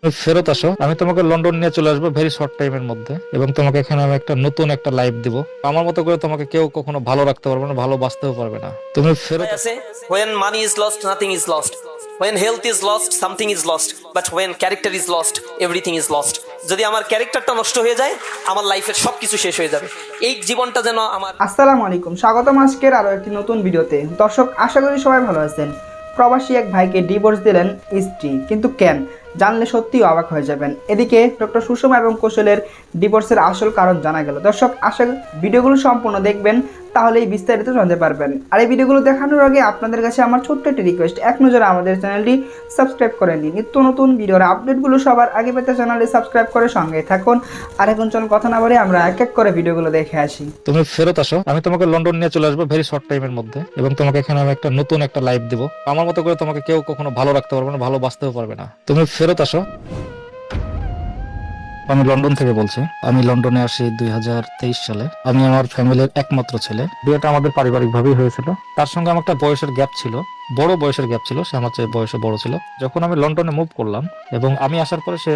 তুমি ফেরত আসো, আমি তোমাকে লন্ডন নিয়ে চলে আসবো ভেরি শর্ট টাইমের মধ্যে, এবং তোমাকে এখানে আমি একটা নতুন একটা লাইফ দিব। আমার মতো করে তোমাকে কেউ কখনো ভালো রাখতে পারবে না, ভালো বাঁচতেও পারবে না। তুমি ফেরত আসো। আছে when money is lost nothing is lost, when health is lost something is lost, but when character is lost everything is lost. যদি আমার ক্যারেক্টারটা নষ্ট হয়ে যায় আমার লাইফের সবকিছু শেষ হয়ে যাবে। এই জীবনটা যেন আমার। আসসালামু আলাইকুম, স্বাগতম আজকের আরও একটি নতুন ভিডিওতে। দর্শক, আশা করি সবাই ভালো আছেন। প্রবাসী এক ভাইকে ডিভোর্স দিলেন স্ত্রী, কিন্তু কেন? জানলে সত্যিই অবাক হয়ে যাবেন। এদিকে ডক্টর সুষমা এবং কৌশলের ডিভোর্সের আসল কারণ জানা গেল। দর্শক, আশা ভিডিওগুলো সম্পূর্ণ দেখবেন, তাহলেই বিস্তারিত জানতে পারবেন। আর এই ভিডিওগুলো দেখানোর আগে আপনাদের কাছে আমার ছোট্ট একটি রিকোয়েস্ট, এক নজরে আমাদের চ্যানেলটি সাবস্ক্রাইব করে নিন। নিত্য নতুন ভিডিওর আপডেটগুলো সবার আগে পেতে চ্যানেলটি সাবস্ক্রাইব করে সঙ্গে থাকুন। আর এখন চলুন কথা না বলে আমরা এক এক করে ভিডিওগুলো দেখে আসি। তুমি ফেরত আসো, আমি তোমাকে লন্ডন নিয়ে চলে আসবো ভেরি শর্ট টাইমের মধ্যে, এবং তোমাকে এখানে আমি একটা নতুন একটা লাইফ দিব। আমার মতো করে তোমাকে কেউ কখনো ভালো রাখতে পারবে না, ভালো বাঁচতেও পারবে না। তুমি ফেরত আসো। আমি লন্ডন থেকে বলছি। আমি লন্ডনে আসি 2023 সালে। আমি আমার ফ্যামিলির একমাত্র ছেলে। বিয়েটা আমাদের পারিবারিক ভাবেই হয়েছিল। তার সঙ্গে আমার একটা বয়সের গ্যাপ ছিল, বড় বয়সের গ্যাপ ছিল। সে আমার চেয়ে বয়সে বড় ছিল। যখন আমি লন্ডনে মুভ করলাম এবং আমি আসার পরে সে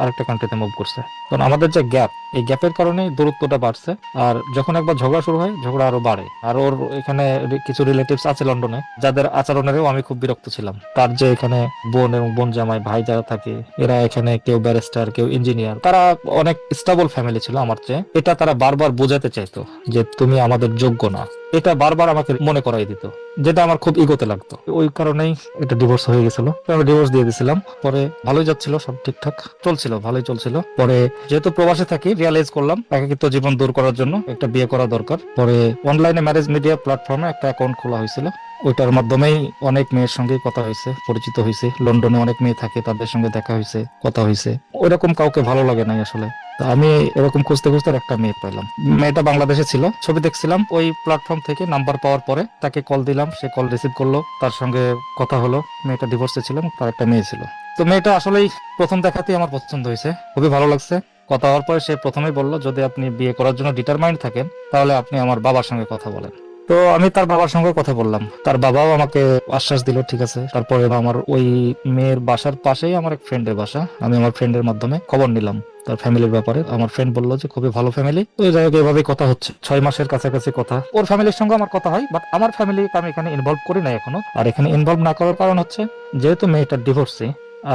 আরেকটা কান্ট্রিতে মুভ করছে, কারণ আমাদের যে গ্যাপ, এই গ্যাপের কারণেই দূরত্বটা বাড়ছে। আর যখন একবার ঝগড়া শুরু হয়, ঝগড়া আরো বাড়ে। আর ওর এখানে কিছু রিলেটিভস আছে লন্ডনে, যাদের আচরণেরও আমি খুব বিরক্ত ছিলাম। তার যে এখানে বোন এবং বোন জামাই ভাই যারা থাকে, এরা এখানে কেউ ব্যারিস্টার, কেউ ইঞ্জিনিয়ার, তারা অনেক স্টেবল ফ্যামিলি ছিল আমার চেয়ে। এটা তারা বারবার বোঝাতে চাইতো যে তুমি আমাদের যোগ্য না। এটা বারবার আমাকে মনে করাই দিত, যেটা আমার খুব ইগোতে লাগতো। ওই কারণেই এটা ডিভোর্স হয়ে গেছিল। আমি ডিভোর্স দিয়ে দিয়েছিলাম। পরে ভালোই যাচ্ছিল, সব ঠিকঠাক চলছিল, ভালোই চলছিল। পরে যেহেতু প্রবাসে থাকি, রিয়ালাইজ করলাম একাকিত্ব জীবন দূর করার জন্য একটা বিয়ে করা দরকার। পরে অনলাইনে ম্যারেজ মিডিয়া প্ল্যাটফর্মে একটা অ্যাকাউন্ট খোলা হয়েছিল। ওইটার মাধ্যমেই অনেক মেয়ের সঙ্গে কথা হয়েছে, পরিচিত হয়েছে। লন্ডনে অনেক মেয়ে থাকে, তাদের সঙ্গে দেখা হয়েছে, কথা হয়েছে। ওইরকম কাউকে ভালো লাগে নাই আসলে। তো আমি এরকম খুঁজতে খুঁজতে একটা মেয়ে পেলাম। মেয়েটা বাংলাদেশে ছিল, ছবি দেখছিলাম। ওই প্ল্যাটফর্ম থেকে নাম্বার পাওয়ার পরে তাকে কল দিলাম, সে কল রিসিভ করলো, তার সঙ্গে কথা হলো। মেয়েটা ডিভোর্সে ছিল, তার একটা মেয়ে ছিল। তো মেয়েটা আসলেই প্রথম দেখাতেই আমার পছন্দ হয়েছে, খুবই ভালো লাগছে। কথা হওয়ার পরে সে প্রথমেই বললো, যদি আপনি বিয়ে করার জন্য ডিটারমাইন্ড থাকেন, তাহলে আপনি আমার বাবার সঙ্গে কথা বলেন। তো আমি তার বাবার সঙ্গে কথা বললাম, তার বাবাও আমাকে আশ্বাস দিল, ঠিক আছে। তারপরে আমার ওই মেয়ের বাসার পাশেই আমার এক ফ্রেন্ডের বাসা। আমি আমার ফ্রেন্ডের মাধ্যমে খবর নিলাম তার ফ্যামিলির ব্যাপারে। আমার ফ্রেন্ড বললো যে খুবই ভালো ফ্যামিলি। তো যাই হোক, এভাবেই কথা হচ্ছে 6 মাসের কাছাকাছি কথা। ওর ফ্যামিলির সঙ্গে আমার কথা হয়, বাট আমার ফ্যামিলিকে আমি এখানে ইনভলভ করি না এখনো। আর এখানে ইনভলভ না করার কারণ হচ্ছে, যেহেতু মেয়েটা ডিভোর্সি,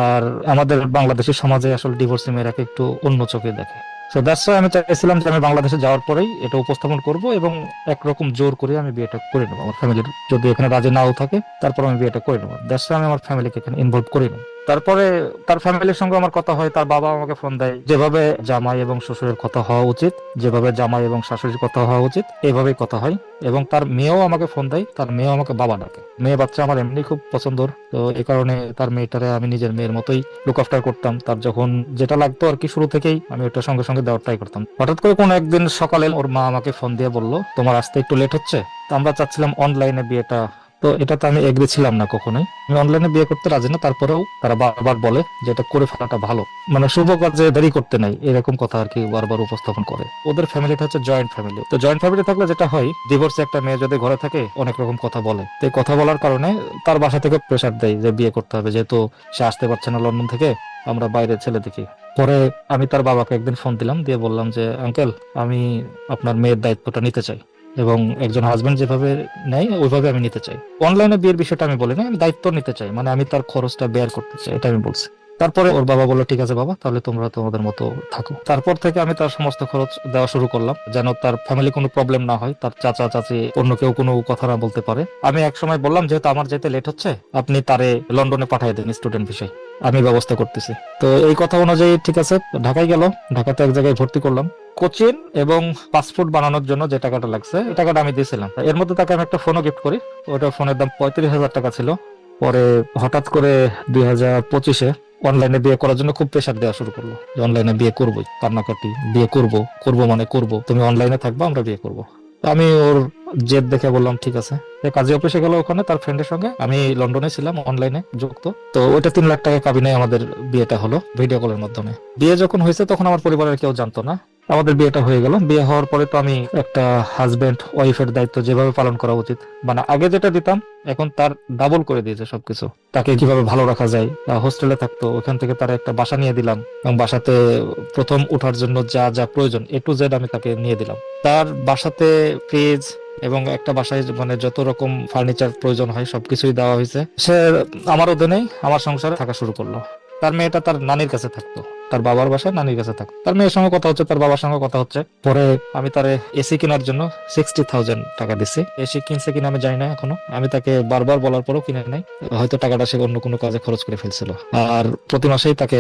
আর আমাদের বাংলাদেশের সমাজে আসলে ডিভোর্সি মেয়েরাকে একটু অন্য চোখে দেখে। সো দ্যাটস ওয়াই আমি চাইছিলাম যে আমি বাংলাদেশে যাওয়ার পরেই এটা উপস্থাপন করব, এবং একরকম জোর করে আমি বিয়েটা করে নেবো। আমার ফ্যামিলির যদি এখানে রাজি নাও থাকে, তারপর আমি বিয়েটা করে নেবো। দ্যাটস ওয়াই আমি আমার ফ্যামিলিকে এখানে ইনভলভ করি না। তারপরে তার ফ্যামিলির সঙ্গে আমার কথা হয়, তার বাবা আমাকে ফোন দেয়। যেভাবে জামাই এবং শ্বশুরের কথা হওয়া উচিত, যেভাবে জামাই এবং শাশুড়ির কথা হওয়া উচিত, এইভাবেই কথা হয়। এবং তার মেয়েও আমাকে ফোন দেয়, তার মেয়েও আমাকে বাবা ডাকে। মেয়ে বাচ্চা আমার এমনি খুব পছন্দর। তো এই কারণে তার মেয়েটারে আমি নিজের মেয়ের মতোই লুক আফটার করতাম। তার যখন যেটা লাগতো আর কি, শুরু থেকেই আমি ওটা সঙ্গে সঙ্গে দেওয়ার ট্রাই করতাম। হঠাৎ করে কোনো একদিন সকালে ওর মা আমাকে ফোন দিয়ে বলল, তোমার আসতে একটু লেট হচ্ছে। তো আমরা চাচ্ছিলাম অনলাইনে বিয়েটা। তো এটাতে আমি এগ্রি ছিলাম না কখনোই। আমি অনলাইনে বিয়ে করতে রাজি না, তারপরেও তারা বারবার বলে যে এটা করে ফেলাটা ভালো, মানে শুভ কাজে দেরি করতে নাই, এরকম কথা আর কি বারবার উপস্থাপন করে। ওদের ফ্যামিলিটা হচ্ছে জয়েন্ট ফ্যামিলি। তো জয়েন্ট ফ্যামিলি থাকলে যেটা হয়, ডিভোর্সে একটা মেয়ে যদি ঘরে থাকে, অনেক রকম কথা বলে। তো এই কথা বলার কারণে তার বাসা থেকে প্রেসার দেয় যে বিয়ে করতে হবে, যেহেতু সে আসতে পারছে না লন্ডন থেকে, আমরা বাইরে ছেলে দেখি। পরে আমি তার বাবাকে একদিন ফোন দিলাম, দিয়ে বললাম যে আঙ্কেল, আমি আপনার মেয়ের দায়িত্বটা নিতে চাই, এবং একজন হাজবেন্ড যেভাবে নেয় ওইভাবে আমি নিতে চাই। অনলাইনে বিয়ের বিষয়টা আমি বলি না, আমি দায়িত্ব নিতে চাই, মানে আমি তার খরচটা বেয়ার করতে চাই, এটা আমি বলছি। তারপরে ওর বাবা বললো, ঠিক আছে বাবা, তাহলে তোমরা তোমাদের মতো থাকো। তারপর থেকে আমি তার সমস্ত খরচ দেওয়া শুরু করলাম, যেন তার ফ্যামিলি কোনো প্রবলেম না হয়, তার চাচা চাচি অন্য কেউ কোনো কথা না বলতে পারে। আমি এক সময় বললাম, যেহেতু আমার যেতে লেট হচ্ছে, আপনি তারে লন্ডনে পাঠিয়ে দেন স্টুডেন্ট ভিসায়, আমি ব্যবস্থা করতেছি। তো এই কথা অনুযায়ী ঠিক আছে, ঢাকায় গেল। ঢাকাতে এক জায়গায় ভর্তি করলাম। কোচিন এবং পাসপোর্ট বানানোর জন্য যে টাকাটা লাগছে, এই টাকাটা আমি দিয়েছিলাম। এর মধ্যে তাকে আমি একটা ফোনও গিফট করি। ওটা ফোনের দাম 35,000 টাকা ছিল। পরে হঠাৎ করে 2025-এ অনলাইনে বিয়ে করার জন্য খুব প্রেশার দেওয়া শুরু করলো, যে অনলাইনে বিয়ে করবোই, কান্নাকাটি, বিয়ে করব করব মানে করব, তুমি অনলাইনে থাকবা, আমরা বিয়ে করব। তো আমি ওর জেদ দেখে বললাম ঠিক আছে। কাজী অফিসে গেল, ওখানে তার ফ্রেন্ডের সঙ্গে, আমি লন্ডনে ছিলাম অনলাইনে যুক্ত। তো ওইটা 3 লাখ টাকা কাবিনে আমাদের বিয়েটা হলো ভিডিও কলের মাধ্যমে। বিয়ে যখন হয়েছে তখন আমার পরিবারের কেউ জানতো না। আমাদের বিয়েটা হয়ে গেল। বিয়ে হওয়ার পরে তো আমি একটা হাজবেন্ড ওয়াইফের দায়িত্ব যেভাবে পালন করা উচিত, মানে আগে যেটা দিতাম এখন তার ডাবল করে দিয়েছে সবকিছু। তাকে কিভাবে ভালো রাখা যায়, হোস্টেলে থাকতো, ওখান থেকে তার একটা বাসা নিয়ে দিলাম এবং বাসাতে প্রথম ওঠার জন্য যা যা প্রয়োজন A to Z আমি তাকে নিয়ে দিলাম। তার বাসাতে ফ্রিজ এবং একটা বাসায় মানে যত রকম ফার্নিচার প্রয়োজন হয় সবকিছুই দেওয়া হয়েছে। সে আমার অধীনেই আমার সংসারে থাকা শুরু করলো। তার মেয়েটা তার নানির কাছে থাকতো, তার বাবার বাসায় নানির কাছে থাকতো। তার মেয়ের সঙ্গে কথা হচ্ছে, তার বাবার সঙ্গে কথা হচ্ছে। পরে আমি তার এসি কেনার জন্য 60,000 টাকা দিচ্ছি। এসি কিনছে কিনা আমি জানি না এখনো, আমি তাকে বারবার বলার পরও কিনে নাই। হয়তো টাকাটা সে অন্য কোনো কাজে খরচ করে ফেলছিল। আর প্রতি মাসেই তাকে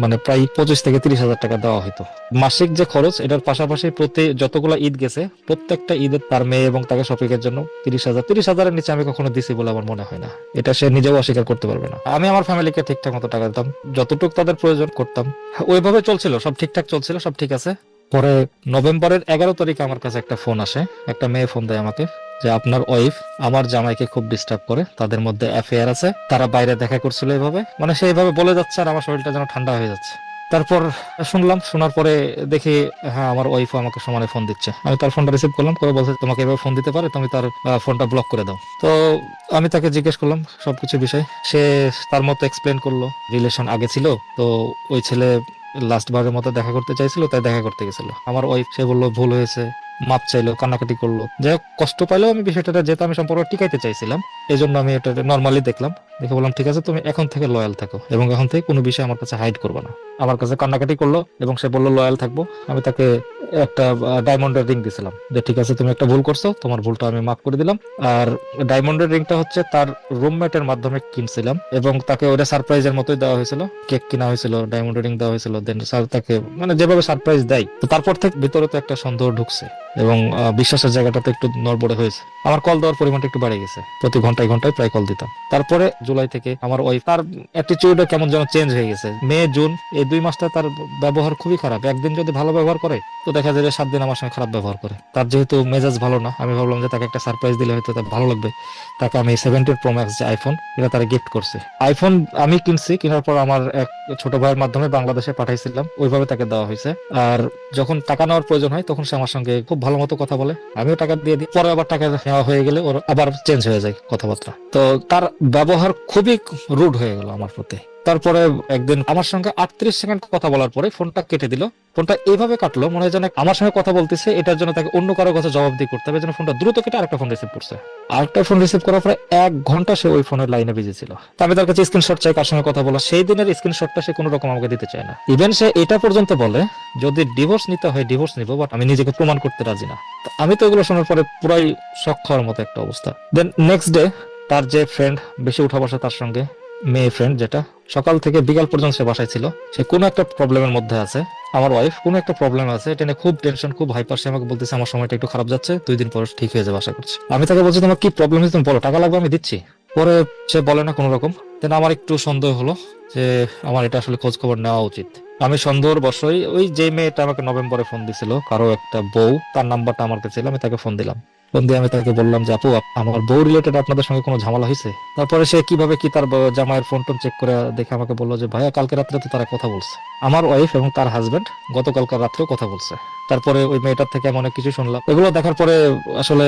মানে প্রায় 25 থেকে 30,000 টাকা দেওয়া হতো। মাসিক যে খরচ এটার পাশাপাশি প্রতি যতগুলো ঈদ গেছে প্রত্যেকটা ঈদে তার মেয়ে এবং তাকে শপিং এর জন্য 30,000 নিচে আমি কখনো দিছি বলে আমার মনে হয় না। এটা সে নিজেও অস্বীকার করতে পারবে না। আমি আমার ফ্যামিলিকে ঠিকঠাক মতো টাকা দিতাম, যতটুকু তাদের প্রয়োজন করতাম। ওইভাবে চলছিল, সব ঠিকঠাক চলছিল, সব ঠিক আছে। পরে নভেম্বরের 11 তারিখে আমার কাছে একটা ফোন আসে, একটা মেয়ে ফোন দেয় আমাকে যে আপনার ওয়াইফ আমার জামাইকে খুব ডিস্টার্ব করে, তাদের মধ্যে অ্যাফেয়ার আছে, তারা বাইরে দেখা করছিল এইভাবে, মানে সে এইভাবে বলে যাচ্ছে আর আমার শরীরটা যেন ঠান্ডা হয়ে যাচ্ছে। তারপর শুনলাম, শোনার পরে দেখি হ্যাঁ আমার ওয়াইফও আমাকে সমানে ফোন দিচ্ছে। আমি তার ফোনটা রিসিভ করলাম, করে বলছে তোমাকে এভাবে ফোন দিতে পারে, তুমি তার ফোনটা ব্লক করে দাও। তো আমি তাকে জিজ্ঞেস করলাম সবকিছু বিষয়, সে তার মতো এক্সপ্লেন করলো। রিলেশন আগে ছিল, তো ওই ছেলে লাস্ট বারের মতো দেখা করতে চাইছিল, তাই দেখা করতে গেছিল। আমার ওয়াইফ সে বললো ভুল হয়েছে, মাপ চাইলো, কান্নাকাটি করলো। যাই হোক, কষ্ট পাইলেও আমি বিষয়টা যেহেতু আমি সম্পর্ক টিকাইতে চাইছিলাম এই জন্য আমি এটা নর্মালি দেখলাম, দেখে বললাম ঠিক আছে তুমি এখন থেকে লয়াল থাকো এবং এখন থেকে কোনো বিষয় আমার কাছে হাইড করবে না। আমার কাছে কান্নাকাটি করলো এবং সে বললো লয়াল থাকবো। আমি তাকে একটা ডায়মন্ডের রিং দিছিলাম যে ঠিক আছে তুমি একটা ভুল করছো, তোমার ভুলটা আমি মাফ করে দিলাম। আর ডায়মন্ডের রিংটা হচ্ছে তার রুমমেটের মাধ্যমে কিনছিলাম এবং তাকে ওটা সারপ্রাইজের মতোই দেওয়া হয়েছিল। কেক কিনা হয়েছিল, ডায়মন্ডের রিং দেওয়া হয়েছিল, দেন স্যার তাকে মানে যেভাবে সারপ্রাইজ দেয়, তো তারপর থেকে ভিতরে তো একটা সন্দেহ ঢুকছে এবং বিশ্বাসের জায়গাটা তো একটু নড়বড়ে হয়েছে। আমার কল দেওয়ার পরিমাণটা একটু বেড়ে গেছে, প্রতি ঘন্টায় ঘন্টায় প্রায় কল দিতাম। তারপরে জুলাই থেকে আমার ওয়াইফ তার অ্যাটিটিউডে কেমন যেন চেঞ্জ হয়ে গেছে। মে জুন এই 2 মাসটা তার ব্যবহার খুবই খারাপ। একদিন যদি ভালো ব্যবহার করে তো দেখা যায় যে 7 দিন আমার সঙ্গে খারাপ ব্যবহার করে। তার যেহেতু মেজাজ ভালো না, আমি ভাবলাম যে তাকে একটা সারপ্রাইজ দিলে হয়তো তার ভালো লাগবে। তাকে আমি 17 Pro Max যে আইফোন, এটা তারা গিফট করছে। আইফোন আমি কিনছি, কেনার পর আমার এক ছোট ভাইয়ের মাধ্যমে বাংলাদেশে পাঠাইছিলাম, ওইভাবে তাকে দেওয়া হয়েছে। আর যখন টাকা নেওয়ার প্রয়োজন হয় তখন সে আমার সঙ্গে খুব ভালো মতো কথা বলে, আমিও টাকা দিয়ে দিই। পরে আবার টাকা নেওয়া হয়ে গেলে ওর আবার চেঞ্জ হয়ে যায় কথাবার্তা। তো তার ব্যবহার খুবই রুড হয়ে গেল আমার প্রতি। তারপরে একদিন আমার সঙ্গে 38 সেকেন্ড কথা বলার পরে ফোনটা কেটে দিল। ফোনটা এইভাবে কাটলো মনে হয় যেন আমার সঙ্গে কথা বলতেছে, এটার জন্য তাকে অন্য কারো কাছে জবাব দিয়ে করতে হবে, যেন ফোনটা দ্রুত কেটে আরেকটা ফোন রিসিভ করছে। আরেকটা ফোন রিসিভ করার পরে 1 ঘন্টা সে ওই ফোনের লাইনে বিজি ছিল। তা আমি তার কাছে স্ক্রিনশট চাই কার সঙ্গে কথা বলা, সেই দিনের স্ক্রিনশটটা সে কোনো রকম আমাকে দিতে চায় না। ইভেন সে এটা পর্যন্ত বলে যদি ডিভোর্স নিতে হয় ডিভোর্স নিবো, বাট আমি নিজেকে প্রমাণ করতে রাজি না। তো আমি তো এগুলো শোনার পরে পুরাই শক খাওয়ার মতো একটা অবস্থা। দেন নেক্সট ডে তার যে ফ্রেন্ড বেশি উঠা বসা তার সঙ্গে, মেয়ে ফ্রেন্ড যেটা, সকাল থেকে বিকাল পর্যন্ত সে বাসায় ছিল। সে কোনো একটা প্রবলেমের মধ্যে আছে, আমার ওয়াইফ কোনো একটা প্রবলেম আছে, এটা নিয়ে খুব টেনশন, খুব হাইপার। সে আমাকে বলতেছে আমার সময়টা একটু খারাপ যাচ্ছে, 2 দিন পর ঠিক হয়ে যাবে আশা করছি। আমি তাকে বলছি তোমার কি প্রবলেম হয়েছে তুমি বলো, টাকা লাগবে আমি দিচ্ছি। পরে সে বলে না কোনো রকম। দেন আমার একটু সন্দেহ হলো যে আমার এটা আসলে খোঁজ খবর নেওয়া উচিত। আমি সন্দেহর বশই ওই যে মেয়েটা আমাকে নভেম্বরে ফোন দিছিল, কারো একটা বউ, তার নাম্বারটা আমার কাছে ছিল, আমি তাকে ফোন দিলাম। ফোন দিয়ে আমি তাকে বললাম যে আপু আমার বউ রিলেটেড আপনাদের সঙ্গে কোনো ঝামেলা হয়েছে? তারপরে সে কিভাবে কি তার জামাইয়ের ফোন টোন চেক করে দেখে আমাকে বললো যে ভাইয়া কালকে রাত্রে তো তারা কথা বলছে, আমার ওয়াইফ এবং তার হাজবেন্ড গতকালকার রাত্রেও কথা বলছে। তারপরে ওই মেয়েটার থেকে আমি অনেক কিছু শুনলাম। এগুলো দেখার পরে আসলে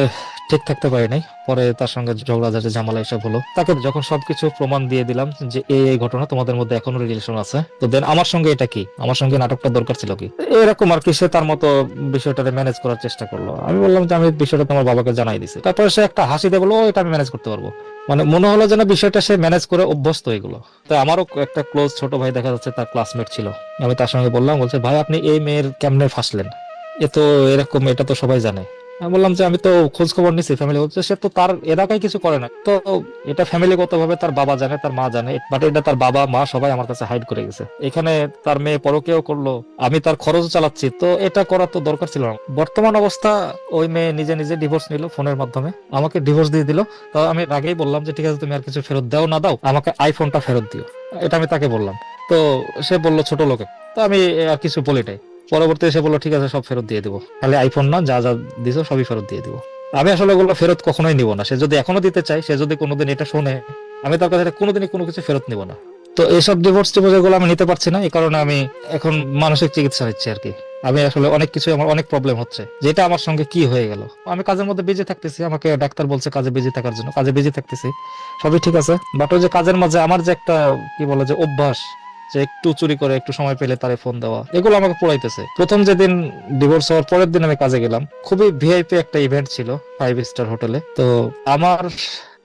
ঠিক থাকতে পারি নাই। পরে তার সঙ্গে ঝগড়া ঝাঁটি ঝামেলা এসব হলো। তাকে যখন সবকিছু প্রমাণ দিয়ে দিলাম যে এই ঘটনা, তোমাদের মধ্যে এখনো রিলেশন আছে, তো দেন আমার সঙ্গে এটা কি, আমার সঙ্গে নাটকটা দরকার ছিল কি, এরকম আর কি। সে তার মতো বিষয়টাকে ম্যানেজ করার চেষ্টা করলো। আমি বললাম যে আমি বিষয়টা তোমার বাবাকে জানাই দিছি। তারপরে সে একটা হাসি দিয়ে বললো এটা আমি ম্যানেজ করতে পারবো। মানে মনে হলো যেন বিষয়টা সে ম্যানেজ করে অভ্যস্ত এগুলো। তো আমারও একটা ক্লোজ ছোট ভাই দেখা যাচ্ছে তার ক্লাসমেট ছিল, আমি তার সঙ্গে বললাম, বলছে ভাই আপনি এই মেয়ের কেমনে ফাঁসলেন, এ তো এরকম, এটা তো সবাই জানে। আমি বললাম যে আমি তো খোঁজ খবর নিছি ফ্যামিলি, হচ্ছে সে তো তার এলাকায় কিছু করে না, তো এটা ফ্যামিলিগত ভাবে তার বাবা জানে, তার মা জানে, বাট এটা তার বাবা মা সবাই আমার কাছে হাইড করে গেছে। এখানে তার মেয়ে পরকেও করলো, আমি তার খরচ চালাচ্ছি, তো এটা করা তো দরকার ছিল না। বর্তমান অবস্থা ওই মেয়ে নিজে নিজে ডিভোর্স নিল ফোনের মাধ্যমে, আমাকে ডিভোর্স দিয়ে দিল। তো আমি আগেই বললাম যে ঠিক আছে তুমি আর কিছু ফেরত দাও না দাও, আমাকে আইফোনটা ফেরত দিও, এটা আমি তাকে বললাম। তো সে বললো ছোট লোকে, তো আমি আর কিছু বলি নাই। পরবর্তী এসে বললো ঠিক আছে সব ফেরত দিয়ে দিবো, খালি আইফোন না, যা যা দিছো সবই ফেরত দিয়ে দিবো। আমি আসলে ওগুলো ফেরত কখনোই নিব না। সে যদি এখনো দিতে চায়, সে যদি কোনোদিন এটা শোনে, আমি তার কাছে কোনোদিনই কোনো কিছু ফেরত নিব না। তো এইসব ডিভোর্স টিভোর্স এগুলো আমি নিতে পারছি না, এই কারণে আমি এখন মানসিক চিকিৎসা নিচ্ছি আর কি। আমি আসলে অনেক কিছু, আমার অনেক প্রবলেম হচ্ছে, যেটা আমার সঙ্গে কি হয়ে গেল। আমি কাজের মধ্যে বিজি থাকতেছি, আমাকে ডাক্তার বলছে কাজে বিজি থাকার জন্য, কাজে বিজি থাকতেছি, সবই ঠিক আছে। বাট ওই যে কাজের মাঝে আমার যে একটা কি বলে যে অভ্যাস, যে একটু চুরি করে একটু সময় পেলে তারে ফোন দেওয়া, এগুলো আমাকে পোড়াইতেছে। প্রথম যেদিন ডিভোর্স হওয়ার পরের দিন আমি কাজে গেলাম, খুবই ভিআইপি একটা ইভেন্ট ছিল 5 স্টার হোটেলে। তো আমার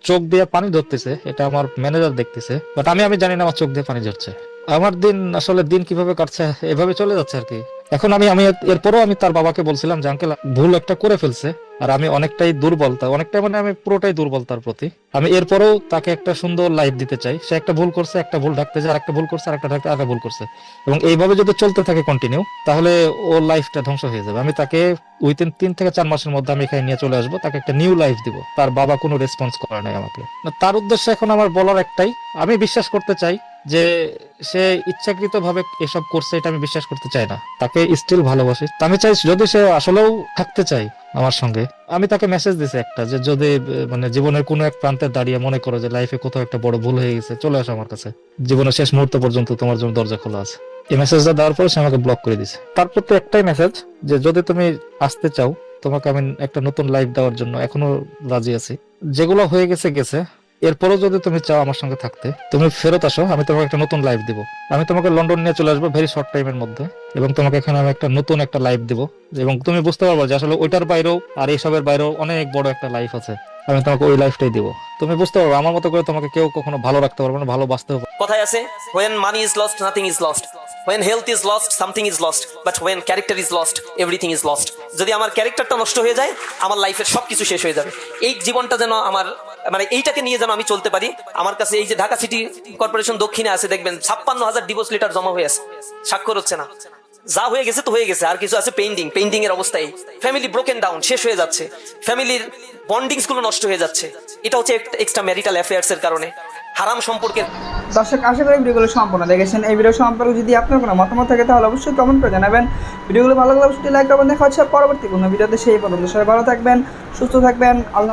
চোখ দিয়ে পানি ধরতেছে, এটা আমার ম্যানেজার দেখতেছে, বাট আমি জানি না আমার চোখ দিয়ে পানি ঝরছে। আমার দিন আসলে দিন কিভাবে কাটছে এভাবে চলে যাচ্ছে আর কি। এখন আমি এরপরও আমি তার বাবাকে বলছিলাম যে আঙ্কেল ভুল একটা করে ফেলছে, আর আমি অনেকটাই দুর্বল, অনেকটাই মানে আমি পুরোটাই দুর্বল তার প্রতি। আমি এরপরেও তাকে একটা সুন্দর লাইফ দিতে চাই। সে একটা ভুল করছে, একটা ভুল ঢাকতে যায়, আরেকটা ভুল করছে, আরেকটা ঢাকতে, আরেকটা ভুল করছে, এবং এইভাবে যদি চলতে থাকে কন্টিনিউ, তাহলে ওর লাইফটা ধ্বংস হয়ে যাবে। আমি তাকে উইথিন 3 থেকে 4 মাসের মধ্যে আমি এখানে নিয়ে চলে আসবো, তাকে একটা নিউ লাইফ দিব। তার বাবা কোনো রেসপন্স করে নাই আমাকে। না, তার উদ্দেশ্যে এখন আমার বলার একটাই, আমি বিশ্বাস করতে চাই যে সে ইচ্ছাকৃত ভাবে এসব করছে, এটা আমি বিশ্বাস করতে চাই না। তাকে স্টিল ভালোবাসি। তা আমি চাই যদি সে আসলেও থাকতে চাই আমার সঙ্গে, আমি তাকে মেসেজ দিছি একটা, যে যদি মানে জীবনের কোনো এক প্রান্তে দাঁড়িয়ে মনে করো যে লাইফে কোথাও একটা বড় ভুল হয়ে গেছে, চলে আসো আমার কাছে, জীবনের শেষ মুহূর্ত পর্যন্ত তোমার জন্য দরজা খোলা আছে। এই মেসেজটা দেওয়ার পরে সে আমাকে ব্লক করে দিছে। তারপর তো একটাই মেসেজ, যে যদি তুমি আসতে চাও, তোমাকে আমি একটা নতুন লাইফ দেওয়ার জন্য এখনো রাজি আছি। যেগুলো হয়ে গেছে গেছে, এরপরও যদি তুমি চাও আমার সঙ্গে থাকতে, তুমি ফেরত আসো, আমি তোমাকে একটা নতুন লাইফ দিব। আমি তোমাকে লন্ডন নিয়ে চলে আসবো ভেরি শর্ট টাইমের মধ্যে, এবং তোমাকে এখানে আমি একটা নতুন একটা লাইফ দিব, এবং তুমি বুঝতে পারবো যে আসলে ওইটার বাইরেও আর এইসবের বাইরেও অনেক বড় একটা লাইফ আছে। আমি তোমাকে ওই লাইফটাই দিব। তুমি বুঝতে পারবে আমার মতো করে তোমাকে কেউ কখনো ভালো রাখতে পারবে না, ভালোবাসতেও পারবে না। কথায় আছে, when money is lost nothing is lost, when health is lost something is lost, but when character is lost everything is lost. যদি আমার ক্যারেক্টারটা নষ্ট হয়ে যায়, আমার লাইফের সবকিছু শেষ হয়ে যাবে। এই জীবনটা যেন আমার মানে এইটাকে নিয়ে যেন আমি চলতে পারি। আমার কাছে এই যে ঢাকা সিটি কর্পোরেশন দক্ষিণে আছে, দেখবেন 56,000 ডিভোর্স লেটার জমা হয়ে আছে, স্বাক্ষর হচ্ছে না। যা হয়ে গেছে তো হয়ে গেছে, আর কিছু আছে পেন্ডিং এর অবস্থায়। ফ্যামিলি ব্রোকেন ডাউন, শেষ হয়ে যাচ্ছে, ফ্যামিলির বন্ডিংস গুলো নষ্ট হয়ে যাচ্ছে। এটা হচ্ছে এক্সট্রা ম্যারিটাল অ্যাফেয়ার্স এর কারণে, হারাম সম্পর্কের। দর্শক, আশা করি ভিডিওগুলো সম্পূর্ণ দেখেছেন। এই ভিডিও সম্পর্কে যদি আপনার কোনো মতামত থাকে তাহলে অবশ্যই কমেন্ট করে জানাবেন। ভিডিওগুলো ভালো লাগলে অবশ্যই লাইক করবেন। দেখা হচ্ছে পরবর্তী কোনো ভিডিওতে। সেই পর্যন্ত সবাই ভালো থাকবেন, সুস্থ থাকবেন। আল্লাহ।